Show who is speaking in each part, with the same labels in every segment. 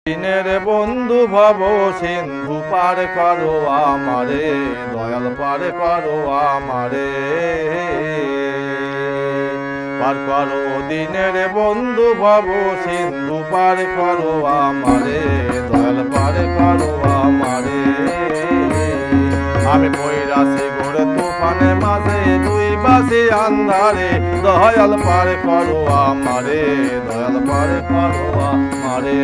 Speaker 1: দিনের বন্ধু ভব সিন্ধু পার করো আমারে, দয়াল পার করো আমারে, পার করো দিনের বন্ধু ভব সিন্ধু পার করো আমারে, দয়াল পার করো আমারে। আমি পইরাছি ঘোরে তুফানে মাঝে দুই বাসি আন্ধারে, দয়াল পার করো আমারে, দয়াল পার করো আমারে।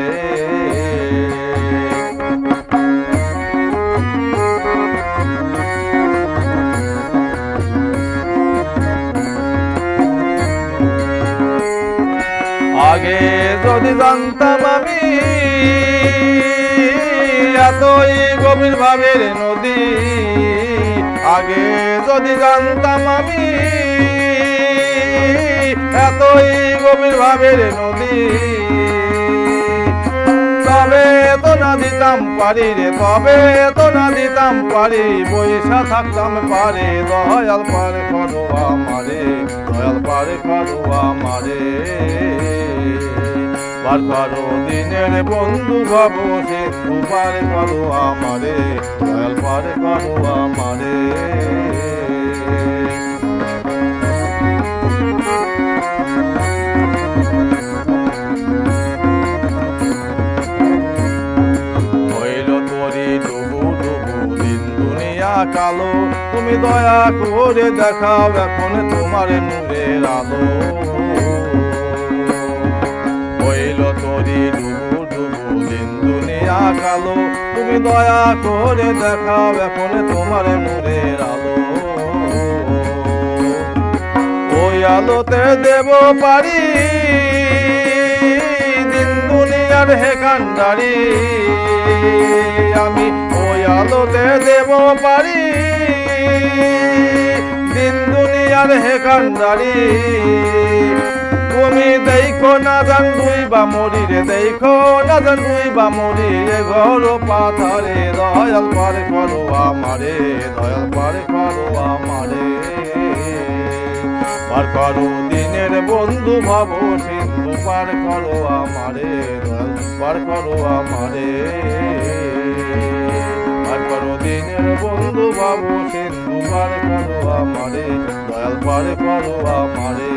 Speaker 1: আগে যদি জানতাম আমি এতই গভীর ভাবের নদী, আগে যদি জানতাম আমি এতই গভীর ভাবের নদী, তবে তো না দিতাম পারি রে, তবে তো না দিতাম পারি, বৈশা থাকতাম পারে, দয়াল পার করো আমারে, দয়াল পার করো আমারে। পার করো দিনের বন্ধু ভব সিন্ধু পার করো আমারে, দয়াল পার করো আমারে। হইল তোরি ডুবু ডুবু দিন দুনিয়া কালো, তুমি দয়া করে দেখাও এখন তোমার নূরের আলো। ডুবু ডুবু দিন দুনিয়া কালো, তুমি দয়া করে দেখাও এখন তোমার নূরের আলো। ওই আলোতে দেব পারি দিন দুনিয়ার হে কান্ডারি, আমি ওই আলোতে দেব পারি দিন দুনিয়ার হে কান্ডারি। তুমি দেখো না জান দুই বা মরি রে, দেখো না জান দুই বা মরি, এ ঘর পাথারে, দয়াল পার করো আমারে, দয়াল পার করো আমারে। পার করো দিনের বন্ধু ভব সিন্ধু পার করো আমারে, দয়াল পার করো আমারে। পার করো দিনের বন্ধু ভব সিন্ধু পার করো আমারে, দয়াল পার করো আমারে।